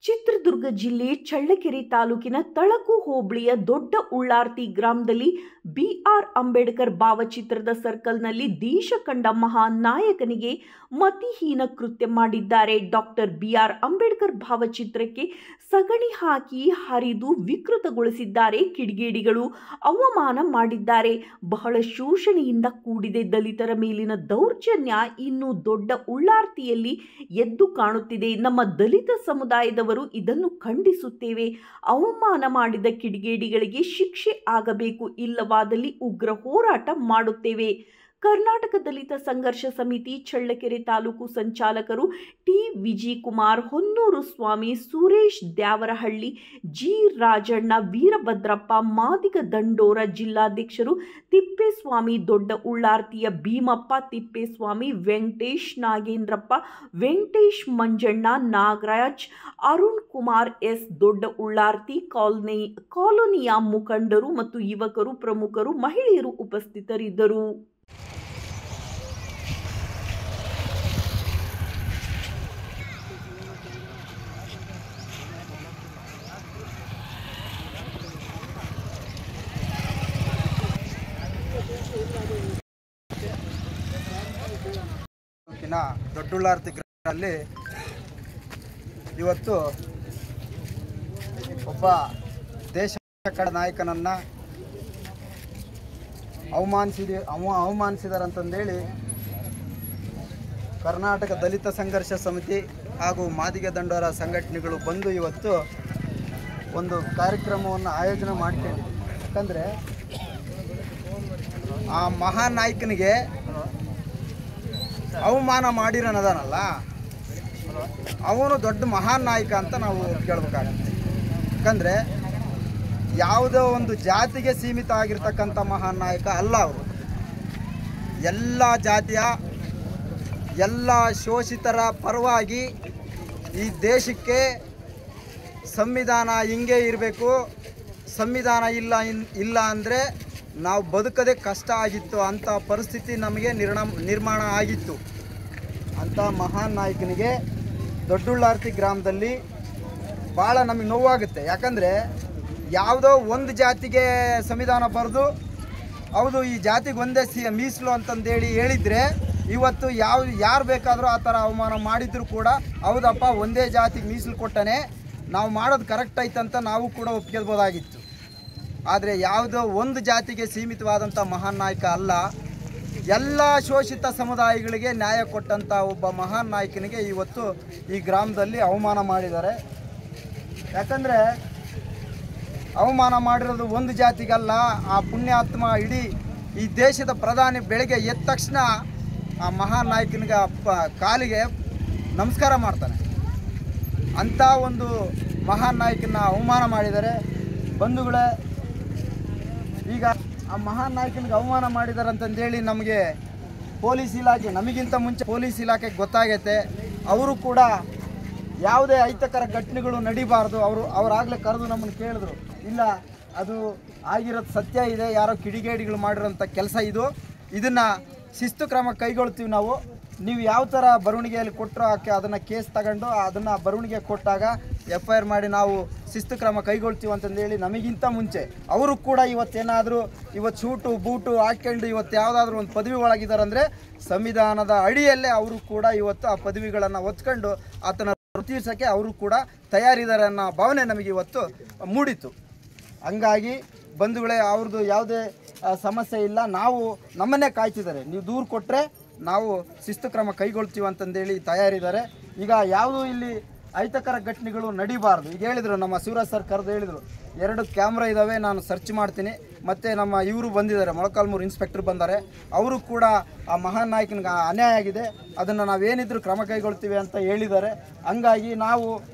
ಚಿತ್ರದುರ್ಗ ಜಿಲ್ಲೆ ಚಳ್ಳಕೆರೆ ತಾಲೂಕಿನ ತಳಕು ಹೋಬಳಿಯ ದೊಡ್ಡ ಉಳ್ಳಾರ್ತಿ ಗ್ರಾಮದಲ್ಲಿ ಬಿಆರ್ ಅಂಬೇಡ್ಕರ್ ಭಾವಚಿತ್ರದ ಸರ್ಕಲ್ನಲ್ಲಿ ದೇಶ ಕಂಡ ಮಹಾನ್ ನಾಯಕನಿಗೆ ಮತಿಹೀನ ಕೃತ್ಯ ಮಾಡಿದ್ದಾರೆ. ಡಾಕ್ಟರ್ ಬಿಆರ್ ಅಂಬೇಡ್ಕರ್ ಭಾವಚಿತ್ರಕ್ಕೆ ಸಗಣಿ ಹಾಕಿ ಹರಿದು ವಿಕೃತಗೊಳಿಸಿದ್ದಾರೆ. ಕಿಡಿಗೇಡಿಗಳು ಅವಮಾನ ಮಾಡಿದ್ದಾರೆ. ಬಹಳ ಶೋಷಣೆಯಿಂದ ಕೂಡಿದೆ. ದಲಿತರ ಮೇಲಿನ ದೌರ್ಜನ್ಯ ಇನ್ನು ದೊಡ್ಡ ಉಳ್ಳಾರ್ತಿಯಲ್ಲಿ ಎದ್ದು ಕಾಣುತ್ತಿದೆ. ನಮ್ಮ ದಲಿತ ಸಮುದಾಯದವರು ಇದನ್ನು ಖಂಡಿಸುತ್ತೇವೆ. ಅವಮಾನ ಮಾಡಿದ ಕಿಡಿಗೇಡಿಗಳಿಗೆ ಶಿಕ್ಷೆ ಆಗಬೇಕು, ಇಲ್ಲವಾದಲ್ಲಿ ಉಗ್ರ ಹೋರಾಟ ಮಾಡುತ್ತೇವೆ. ಕರ್ನಾಟಕ ದಲಿತ ಸಂಘರ್ಷ ಸಮಿತಿ ಚಳ್ಳಕೆರೆ ತಾಲೂಕು ಸಂಚಾಲಕರು ಟಿ ವಿಜಯಕುಮಾರ್, ಹೊನ್ನೂರು ಸ್ವಾಮಿ, ಸುರೇಶ್ ದ್ಯಾವರಹಳ್ಳಿ, ಜಿ ರಾಜಣ್ಣ, ವೀರಭದ್ರಪ್ಪ, ಮಾದಿಗ ದಂಡೋರ, ಜಿಲ್ಲಾಧ್ಯಕ್ಷರು ತಿಪ್ಪೇಸ್ವಾಮಿ, ದೊಡ್ಡ ಉಳ್ಳಾರ್ತಿಯ ಭೀಮಪ್ಪ, ತಿಪ್ಪೇಸ್ವಾಮಿ, ವೆಂಕಟೇಶ್, ನಾಗೇಂದ್ರಪ್ಪ, ವೆಂಕಟೇಶ್, ಮಂಜಣ್ಣ, ನಾಗರಾಜ್, ಅರುಣ್ ಕುಮಾರ್ ಎಸ್, ದೊಡ್ಡ ಉಳ್ಳಾರ್ತಿ ಕಾಲೋನಿಯ ಮುಖಂಡರು ಮತ್ತು ಯುವಕರು, ಪ್ರಮುಖರು, ಮಹಿಳೆಯರು ಉಪಸ್ಥಿತರಿದ್ದರು. ದೊಡ್ಡುಳ್ಳಾರ್ತಿ ಗ್ರಾಮದಲ್ಲಿ ಇವತ್ತು ಒಬ್ಬ ದೇಶ ಕಂಡ ನಾಯಕನನ್ನು ಅವಮಾನಿಸಿದಾರಂತಂದೇಳಿ ಕರ್ನಾಟಕ ದಲಿತ ಸಂಘರ್ಷ ಸಮಿತಿ ಹಾಗೂ ಮಾದಿಗ ದಂಡೋರ ಸಂಘಟನೆಗಳು ಬಂದು ಇವತ್ತು ಒಂದು ಕಾರ್ಯಕ್ರಮವನ್ನು ಆಯೋಜನೆ ಮಾಡ್ಕೊಂಡಿದೆ. ಯಾಕಂದರೆ ಆ ಮಹಾನ್ ನಾಯಕನಿಗೆ ಅವಮಾನ ಮಾಡಿರೋನದಾನಲ್ಲ, ಅವನು ದೊಡ್ಡ ಮಹಾನ್ ನಾಯಕ ಅಂತ ನಾವು ಕೇಳಬೇಕಾಗತ್ತೆ. ಯಾಕಂದರೆ ಯಾವುದೋ ಒಂದು ಜಾತಿಗೆ ಸೀಮಿತ ಆಗಿರ್ತಕ್ಕಂಥ ಮಹಾನ್ ನಾಯಕ ಅಲ್ಲ ಅವರು. ಎಲ್ಲ ಜಾತಿಯ ಎಲ್ಲ ಶೋಷಿತರ ಪರವಾಗಿ ಈ ದೇಶಕ್ಕೆ ಸಂವಿಧಾನ ಹಿಂಗೆ ಇರಬೇಕು, ಸಂವಿಧಾನ ಇಲ್ಲ ಅಂದರೆ ನಾವು ಬದುಕದೇ ಕಷ್ಟ ಆಗಿತ್ತು ಅಂಥ ಪರಿಸ್ಥಿತಿ ನಮಗೆ ನಿರ್ಮಾಣ ಆಗಿತ್ತು. ಅಂಥ ಮಹಾನ್ ನಾಯಕನಿಗೆ ದೊಡ್ಡುಳ್ಳಾರ್ತಿ ಗ್ರಾಮದಲ್ಲಿ ಭಾಳ ನಮಗೆ ನೋವಾಗುತ್ತೆ. ಯಾಕಂದರೆ ಯಾವುದೋ ಒಂದು ಜಾತಿಗೆ ಸಂವಿಧಾನ ಬರೆದು ಹೌದು ಈ ಜಾತಿಗೆ ಒಂದೇ ಮೀಸಲು ಅಂತಂದೇಳಿ ಹೇಳಿದರೆ ಇವತ್ತು ಯಾರು ಬೇಕಾದರೂ ಆ ಥರ ಅವಮಾನ ಮಾಡಿದರೂ ಕೂಡ ಹೌದಪ್ಪ ಒಂದೇ ಜಾತಿಗೆ ಮೀಸಲು ಕೊಟ್ಟನೆ, ನಾವು ಮಾಡೋದು ಕರೆಕ್ಟ್ ಐತಂತ ನಾವು ಕೂಡ ಒಪ್ಕೊಳ್ಬೋದಾಗಿತ್ತು. ಆದರೆ ಯಾವುದೋ ಒಂದು ಜಾತಿಗೆ ಸೀಮಿತವಾದಂಥ ಮಹಾನ್ ನಾಯಕ ಅಲ್ಲ, ಎಲ್ಲ ಶೋಷಿತ ಸಮುದಾಯಗಳಿಗೆ ನ್ಯಾಯ ಕೊಟ್ಟಂಥ ಒಬ್ಬ ಮಹಾನ್ ನಾಯಕನಿಗೆ ಇವತ್ತು ಈ ಗ್ರಾಮದಲ್ಲಿ ಅವಮಾನ ಮಾಡಿದ್ದಾರೆ. ಯಾಕಂದರೆ ಅವಮಾನ ಮಾಡಿರೋದು ಒಂದು ಜಾತಿಗಲ್ಲ, ಆ ಪುಣ್ಯಾತ್ಮ ಇಡೀ ಈ ದೇಶದ ಪ್ರಧಾನಿ ಬೆಳಗ್ಗೆ ಎದ್ದ ತಕ್ಷಣ ಆ ಮಹಾನ್ ನಾಯಕನಿಗೆ ಕಾಲಿಗೆ ನಮಸ್ಕಾರ ಮಾಡ್ತಾನೆ. ಅಂಥ ಒಂದು ಮಹಾನ್ ನಾಯಕನ ಅವಮಾನ ಮಾಡಿದ್ದಾರೆ. ಬಂಧುಗಳೇ, ಈಗ ಆ ಮಹಾನ್ ನಾಯಕನಿಗೆ ಅವಮಾನ ಮಾಡಿದ್ದಾರೆ ಅಂತಂದೇಳಿ ನಮಗೆ ಪೊಲೀಸ್ ಇಲಾಖೆ, ನಮಗಿಂತ ಮುಂಚೆ ಪೊಲೀಸ್ ಇಲಾಖೆಗೆ ಗೊತ್ತಾಗೈತೆ. ಅವರು ಕೂಡ ಯಾವುದೇ ಅಹಿತಕರ ಘಟನೆಗಳು ನಡಿಬಾರ್ದು. ಅವರಾಗಲೇ ಕರೆದು ನಮ್ಮನ್ನು ಕೇಳಿದ್ರು, ಇಲ್ಲ ಅದು ಆಗಿರೋದು ಸತ್ಯ ಇದೆ, ಯಾರೋ ಕಿಡಿಗೇಡಿಗಳು ಮಾಡಿರೋಂಥ ಕೆಲಸ ಇದನ್ನು ಶಿಸ್ತು ಕ್ರಮ ಕೈಗೊಳ್ತೀವಿ ನಾವು. ನೀವು ಯಾವ ಥರ ಬರವಣಿಗೆಯಲ್ಲಿ ಕೊಟ್ಟರು ಅದನ್ನು ಕೇಸ್ ತಗೊಂಡು ಅದನ್ನು ಬರವಣಿಗೆ ಕೊಟ್ಟಾಗ FIR ಮಾಡಿ ನಾವು ಶಿಸ್ತು ಕ್ರಮ ಕೈಗೊಳ್ತೀವಿ ಅಂತಂದೇಳಿ ನಮಗಿಂತ ಮುಂಚೆ ಅವರು ಕೂಡ ಇವತ್ತೇನಾದರೂ ಶೂಟು ಬೂಟು ಹಾಕ್ಕೊಂಡು ಇವತ್ತು ಯಾವುದಾದ್ರೂ ಒಂದು ಪದವಿ ಒಳಗಿದ್ದಾರಂದರೆ ಸಂವಿಧಾನದ ಅಡಿಯಲ್ಲೇ ಅವರು ಕೂಡ ಇವತ್ತು ಆ ಪದವಿಗಳನ್ನು ಹೊತ್ಕೊಂಡು ಆತನ ತೀರ್ಸೋಕ್ಕೆ ಅವರು ಕೂಡ ತಯಾರಿದ್ದಾರೆ ಅನ್ನೋ ಭಾವನೆ ನಮಗೆ ಇವತ್ತು ಮೂಡಿತು. ಹಂಗಾಗಿ ಬಂಧುಗಳೇ, ಅವ್ರದ್ದು ಯಾವುದೇ ಸಮಸ್ಯೆ ಇಲ್ಲ, ನಾವು ನಮ್ಮನ್ನೇ ಕಾಯ್ತಿದ್ದಾರೆ. ನೀವು ದೂರು ಕೊಟ್ಟರೆ ನಾವು ಶಿಸ್ತು ಕ್ರಮ ಕೈಗೊಳ್ತೀವಿ ಅಂತಂದೇಳಿ ತಯಾರಿದ್ದಾರೆ. ಈಗ ಯಾವುದೂ ಇಲ್ಲಿ ಅಹಿತಕರ ಘಟನೆಗಳು ನಡಿಬಾರ್ದು. ಈಗ ಹೇಳಿದರು, ನಮ್ಮ ಶಿವರಾಜ್ ಸರ್ ಕರೆದು ಹೇಳಿದರು, 2 ಕ್ಯಾಮ್ರಾ ಇದ್ದಾವೆ, ನಾನು ಸರ್ಚ್ ಮಾಡ್ತೀನಿ. ಮತ್ತು ನಮ್ಮ ಇವರು ಬಂದಿದ್ದಾರೆ, ಮೊಳಕಾಲ್ಮೂರು ಇನ್ಸ್ಪೆಕ್ಟರ್ ಬಂದ್ದಾರೆ, ಅವರು ಕೂಡ ಆ ಮಹಾನ್ ನಾಯಕನಿಗೆ ಅನ್ಯಾಯ ಆಗಿದೆ, ಅದನ್ನು ನಾವೇನಿದ್ರು ಕ್ರಮ ಕೈಗೊಳ್ತೀವಿ ಅಂತ ಹೇಳಿದ್ದಾರೆ. ಹಂಗಾಗಿ ನಾವು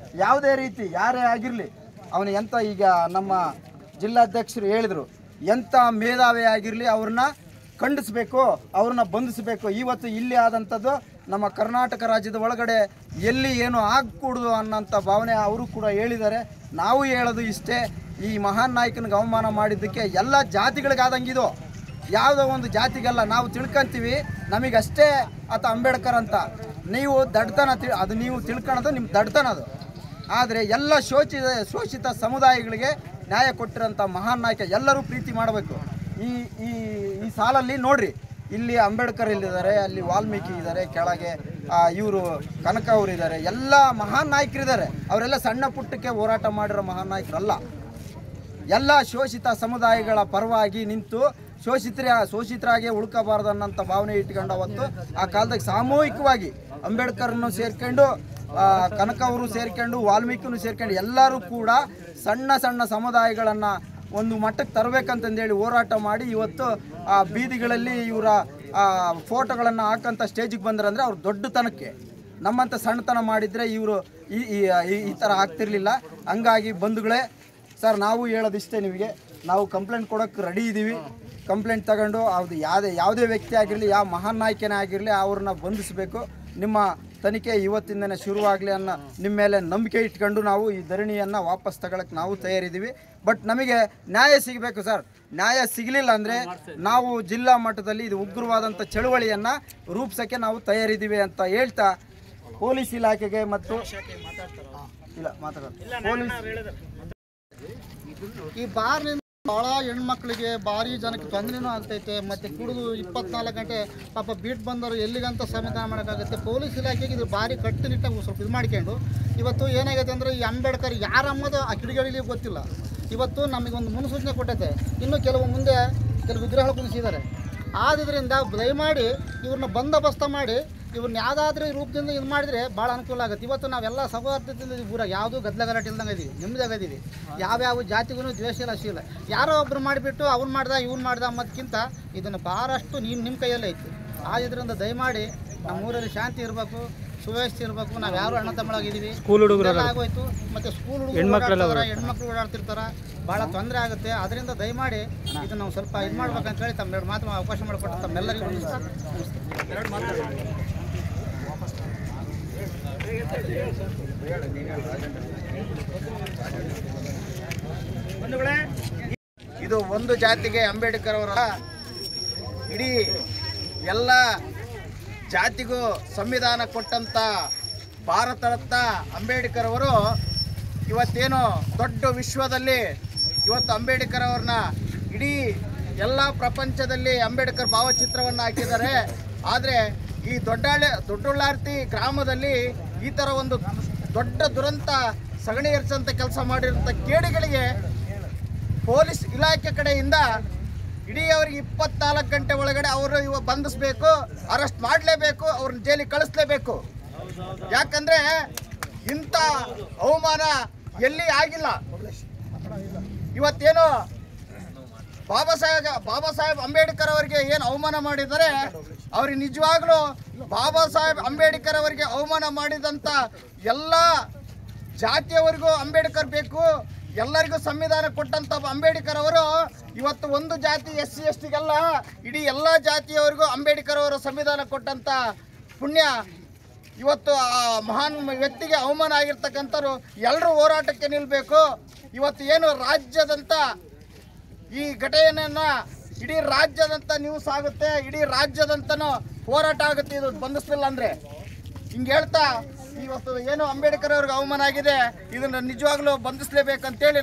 ಯಾವುದೇ ರೀತಿ ಯಾರೇ ಆಗಿರಲಿ ಅವನು ಎಂಥ, ಈಗ ನಮ್ಮ ಜಿಲ್ಲಾಧ್ಯಕ್ಷರು ಹೇಳಿದರು, ಎಂಥ ಮೇಧಾವಿ ಆಗಿರಲಿ ಅವ್ರನ್ನ ಖಂಡಿಸಬೇಕು, ಅವ್ರನ್ನ ಬಂಧಿಸಬೇಕು. ಇವತ್ತು ಇಲ್ಲಿ ಆದಂಥದ್ದು ನಮ್ಮ ಕರ್ನಾಟಕ ರಾಜ್ಯದ ಒಳಗಡೆ ಎಲ್ಲಿ ಏನು ಆಗಕೂಡ್ದು ಅನ್ನೋಂಥ ಭಾವನೆ ಅವರು ಕೂಡ ಹೇಳಿದ್ದಾರೆ. ನಾವು ಹೇಳೋದು ಇಷ್ಟೇ, ಈ ಮಹಾನ್ ನಾಯಕನಿಗೆ ಅವಮಾನ ಮಾಡಿದ್ದಕ್ಕೆ ಎಲ್ಲ ಜಾತಿಗಳಿಗಾದಂಗಿದು, ಯಾವುದೋ ಒಂದು ಜಾತಿಗಲ್ಲ. ನಾವು ತಿಳ್ಕೊಂತೀವಿ ನಮಗಷ್ಟೇ ಆತ ಅಂಬೇಡ್ಕರ್ ಅಂತ. ನೀವು ದಡ್ತನ ಅದು ನೀವು ತಿಳ್ಕೊಳ್ಳೋದು ನಿಮ್ಮ ದಡ್ತನ. ಅದು ಆದರೆ ಎಲ್ಲ ಶೋಷಿತ ಸಮುದಾಯಗಳಿಗೆ ನ್ಯಾಯ ಕೊಟ್ಟಿರೋಂಥ ಮಹಾನ್ ನಾಯಕ. ಎಲ್ಲರೂ ಪ್ರೀತಿ ಮಾಡಬೇಕು. ಈ ಈ ಈ ಸಾಲಲ್ಲಿ ನೋಡ್ರಿ, ಇಲ್ಲಿ ಅಂಬೇಡ್ಕರ್ ಇಲ್ಲಿದ್ದಾರೆ, ಅಲ್ಲಿ ವಾಲ್ಮೀಕಿ ಇದ್ದಾರೆ, ಕೆಳಗೆ ಇವರು ಕನಕ ಅವರು ಇದ್ದಾರೆ, ಎಲ್ಲ ಮಹಾನ್ ನಾಯಕರಿದ್ದಾರೆ. ಅವರೆಲ್ಲ ಸಣ್ಣ ಪುಟ್ಟಕ್ಕೆ ಹೋರಾಟ ಮಾಡಿರೋ ಮಹಾನ್ ನಾಯಕರಲ್ಲ. ಎಲ್ಲ ಶೋಷಿತ ಸಮುದಾಯಗಳ ಪರವಾಗಿ ನಿಂತು ಶೋಷಿತರಾಗಿ ಉಳ್ಕೋಬಾರ್ದು ಅನ್ನೋಂಥ ಭಾವನೆ ಇಟ್ಕೊಂಡು ಅವತ್ತು ಆ ಕಾಲದಾಗ ಸಾಮೂಹಿಕವಾಗಿ ಅಂಬೇಡ್ಕರ್ನು ಸೇರ್ಕೊಂಡು, ಕನಕ ಅವರು ಸೇರ್ಕೊಂಡು, ವಾಲ್ಮೀಕಿನೂ ಸೇರ್ಕೊಂಡು ಎಲ್ಲರೂ ಕೂಡ ಸಣ್ಣ ಸಣ್ಣ ಸಮುದಾಯಗಳನ್ನು ಒಂದು ಮಟ್ಟಕ್ಕೆ ತರಬೇಕಂತಂದೇಳಿ ಹೋರಾಟ ಮಾಡಿ ಇವತ್ತು ಆ ಬೀದಿಗಳಲ್ಲಿ ಇವರ ಫೋಟೋಗಳನ್ನು ಹಾಕೋಂಥ ಸ್ಟೇಜಿಗೆ ಬಂದ್ರಂದರೆ ಅವ್ರು ದೊಡ್ಡತನಕ್ಕೆ. ನಮ್ಮಂಥ ಸಣ್ಣತನ ಮಾಡಿದರೆ ಇವರು ಈ ಥರ ಆಗ್ತಿರ್ಲಿಲ್ಲ. ಹಂಗಾಗಿ ಬಂಧುಗಳೇ, ಸರ್ ನಾವು ಹೇಳೋದಿಷ್ಟೇ, ನಿಮಗೆ ನಾವು ಕಂಪ್ಲೇಂಟ್ ಕೊಡೋಕ್ಕೆ ರೆಡಿ ಇದ್ದೀವಿ. ಕಂಪ್ಲೇಂಟ್ ತಗೊಂಡು ಅದು ಯಾವುದೇ ವ್ಯಕ್ತಿ ಆಗಿರಲಿ, ಯಾವ ಮಹಾನ್ ನಾಯಕನೇ ಆಗಿರಲಿ, ಅವ್ರನ್ನ ಬಂಧಿಸಬೇಕು. ನಿಮ್ಮ ತನಿಖೆ ಇವತ್ತಿಂದನೇ ಶುರುವಾಗಲಿ ಅನ್ನೋ ನಿಮ್ಮ ಮೇಲೆ ನಂಬಿಕೆ ಇಟ್ಕೊಂಡು ನಾವು ಈ ಧರಣಿಯನ್ನು ವಾಪಸ್ ತಗೊಳಕ್ಕೆ ನಾವು ತಯಾರಿದ್ದೀವಿ. ಬಟ್ ನಮಗೆ ನ್ಯಾಯ ಸಿಗಬೇಕು ಸರ್. ನ್ಯಾಯ ಸಿಗಲಿಲ್ಲ ಅಂದರೆ ನಾವು ಜಿಲ್ಲಾ ಮಟ್ಟದಲ್ಲಿ ಇದು ಉಗ್ರವಾದಂಥ ಚಳುವಳಿಯನ್ನು ರೂಪಿಸೋಕ್ಕೆ ನಾವು ತಯಾರಿದ್ದೀವಿ ಅಂತ ಹೇಳ್ತಾ ಪೊಲೀಸ್ ಇಲಾಖೆಗೆ ಮತ್ತು ಈ ಬಾರ್ನಿಂದ ಭಾಳ ಹೆಣ್ಮಕ್ಳಿಗೆ ಭಾರಿ ಜನಕ್ಕೆ ತೊಂದರೆನೂ ಆಗ್ತೈತೆ. ಮತ್ತು ಕುಡಿದು 24 ಗಂಟೆ ಪಾಪ ಬೀಟ್ ಬಂದವರು ಎಲ್ಲಿಗಂತ ಸಮಾಧಾನ ಮಾಡೋಕ್ಕಾಗುತ್ತೆ. ಪೊಲೀಸ್ ಇಲಾಖೆಗೆ ಇದು ಭಾರಿ ಕಟ್ಟುನಿಟ್ಟಾಗಿ ಸ್ವಲ್ಪ ಇದು ಮಾಡ್ಕೊಂಡು ಇವತ್ತು ಏನಾಗೈತೆ ಅಂದರೆ ಈ ಅಂಬೇಡ್ಕರ್ ಯಾರಮ್ಮದು ಆ ಕಿಡಿಗಳಿಗೆ ಗೊತ್ತಿಲ್ಲ. ಇವತ್ತು ನಮಗೊಂದು ಮುನ್ಸೂಚನೆ ಕೊಟ್ಟೈತೆ, ಇನ್ನು ಕೆಲವು ವಿಗ್ರಹಗಳು ಕುಣಿಸಿದ್ದಾರೆ. ಆದ್ದರಿಂದ ದಯಮಾಡಿ ಇವ್ರನ್ನ ಬಂದೋಬಸ್ತ ಮಾಡಿ ಇವ್ರನ್ನ ಯಾವುದಾದ್ರೂ ರೂಪದಿಂದ ಇದು ಮಾಡಿದರೆ ಭಾಳ ಅನುಕೂಲ ಆಗುತ್ತೆ. ಇವತ್ತು ನಾವೆಲ್ಲ ಸೌಹಾರ್ದದಿಂದ ಊರಾಗ ಯಾವುದೂ ಗದ್ದಲ ಗಲಾಟೆ ಇಲ್ದಂಗೆ ಇದೀವಿ, ನೆಮ್ಮದಿಯಾಗಿದ್ದೀವಿ. ಯಾವ್ಯಾವ ಜಾತಿಗೂ ದ್ವೇಷ ಇಲ್ಲ, ಶೀಲ. ಯಾರೋ ಒಬ್ರು ಮಾಡಿಬಿಟ್ಟು ಅವ್ನು ಮಾಡ್ದ ಇವ್ನು ಮಾಡ್ದ ಅನ್ನೋದಕ್ಕಿಂತ ಇದನ್ನು ಭಾಳಷ್ಟು ನಿಮ್ಮ ಕೈಯಲ್ಲೇ ಐತಿ. ಇದರಿಂದ ದಯಮಾಡಿ ನಮ್ಮ ಊರಲ್ಲಿ ಶಾಂತಿ ಇರಬೇಕು, ಸುವ್ಯವಸ್ಥೆ ಇರಬೇಕು. ನಾವು ಯಾರು ಅಣ್ಣ ತಮ್ಮಳಾಗಿದ್ದೀವಿ, ಸ್ಕೂಲ್ ಹುಡುಗರು ಆಗೋಯ್ತು, ಮತ್ತು ಸ್ಕೂಲ್ ಹುಡುಗರು ಹೆಣ್ಮಕ್ಳು ಓಡಾಡ್ತಿರ್ತಾರೆ, ಭಾಳ ತೊಂದರೆ ಆಗುತ್ತೆ. ಅದರಿಂದ ದಯಮಾಡಿ ಇದನ್ನು ನಾವು ಸ್ವಲ್ಪ ಇದು ಮಾಡ್ಬೇಕಂತ ಹೇಳಿ ತಮ್ಮೆರಡು ಮಾತು ಅವಕಾಶ ಮಾಡಿಕೊಟ್ಟು ತಮ್ಮೆಲ್ಲರಿಗೂ ಇದು ಒಂದು ಜಾತಿಗೆ ಅಂಬೇಡ್ಕರ್ ಅವರ ಇಡೀ ಎಲ್ಲ ಜಾತಿಗೂ ಸಂವಿಧಾನ ಕೊಟ್ಟಂತ ಭಾರತರತ್ನ ಅಂಬೇಡ್ಕರ್ ಅವರು ಇವತ್ತೇನು ದೊಡ್ಡ ವಿಶ್ವದಲ್ಲಿ ಇವತ್ತು ಅಂಬೇಡ್ಕರ್ ಅವ್ರನ್ನ ಇಡೀ ಎಲ್ಲ ಪ್ರಪಂಚದಲ್ಲಿ ಅಂಬೇಡ್ಕರ್ ಭಾವಚಿತ್ರವನ್ನು ಹಾಕಿದ್ದಾರೆ. ಆದರೆ ಈ ದೊಡ್ಡುಳ್ಳಾರ್ತಿ ಗ್ರಾಮದಲ್ಲಿ ಈ ಥರ ಒಂದು ದೊಡ್ಡ ದುರಂತ ಸಗಣಿ ಎರ್ಸಂತ ಕೆಲಸ ಮಾಡಿರೋಂಥ ಕೇಡಿಗಳಿಗೆ ಪೊಲೀಸ್ ಇಲಾಖೆ ಕಡೆಯಿಂದ ಇಡೀ ಅವರಿಗೆ 24 ಗಂಟೆ ಒಳಗಡೆ ಅವರು ಬಂಧಿಸಬೇಕು, ಅರೆಸ್ಟ್ ಮಾಡಲೇಬೇಕು, ಅವ್ರನ್ನ ಜೈಲಿಗೆ ಕಳಿಸ್ಲೇಬೇಕು. ಯಾಕಂದರೆ ಇಂಥ ಅವಮಾನ ಎಲ್ಲಿ ಆಗಿಲ್ಲ. ಇವತ್ತೇನು ಬಾಬಾ ಸಾಹೇಬ್ ಅಂಬೇಡ್ಕರ್ ಅವರಿಗೆ ಏನು ಅವಮಾನ ಮಾಡಿದ್ದಾರೆ, ಅವ್ರಿಗೆ ನಿಜವಾಗ್ಲೂ ಬಾಬಾ ಸಾಹೇಬ್ ಅಂಬೇಡ್ಕರ್ ಅವರಿಗೆ ಅವಮಾನ ಮಾಡಿದಂಥ ಎಲ್ಲ ಜಾತಿಯವರಿಗೂ ಅಂಬೇಡ್ಕರ್ ಬೇಕು. ಎಲ್ಲರಿಗೂ ಸಂವಿಧಾನ ಕೊಟ್ಟಂಥ ಅಂಬೇಡ್ಕರ್ ಅವರು ಇವತ್ತು ಒಂದು ಜಾತಿ SC STಗೆಲ್ಲ ಇಡೀ ಎಲ್ಲ ಜಾತಿಯವರಿಗೂ ಅಂಬೇಡ್ಕರ್ ಅವರು ಸಂವಿಧಾನ ಕೊಟ್ಟಂಥ ಪುಣ್ಯ ಇವತ್ತು ಆ ಮಹಾನ್ ವ್ಯಕ್ತಿಗೆ ಅವಮಾನ ಆಗಿರ್ತಕ್ಕಂಥವ್ರು ಎಲ್ಲರೂ ಹೋರಾಟಕ್ಕೆ ನಿಲ್ಲಬೇಕು. ಇವತ್ತು ಏನು ರಾಜ್ಯದಂಥ ಈ ಘಟನೆಯನ್ನು ಇಡೀ ರಾಜ್ಯದಂತ ನ್ಯೂಸ್ ಆಗುತ್ತೆ, ಇಡೀ ರಾಜ್ಯದಂತನೂ ಹೋರಾಟ ಆಗುತ್ತೆ ಇದು ಬಂಧಿಸಲಿಲ್ಲ ಅಂದರೆ. ಹಿಂಗೆ ಹೇಳ್ತಾ ಇವತ್ತು ಏನು ಅಂಬೇಡ್ಕರ್ ಅವ್ರಿಗೆ ಅವಮಾನ ಆಗಿದೆ, ಇದನ್ನು ನಿಜವಾಗ್ಲೂ ಬಂಧಿಸಲೇಬೇಕಂತೇಳಿ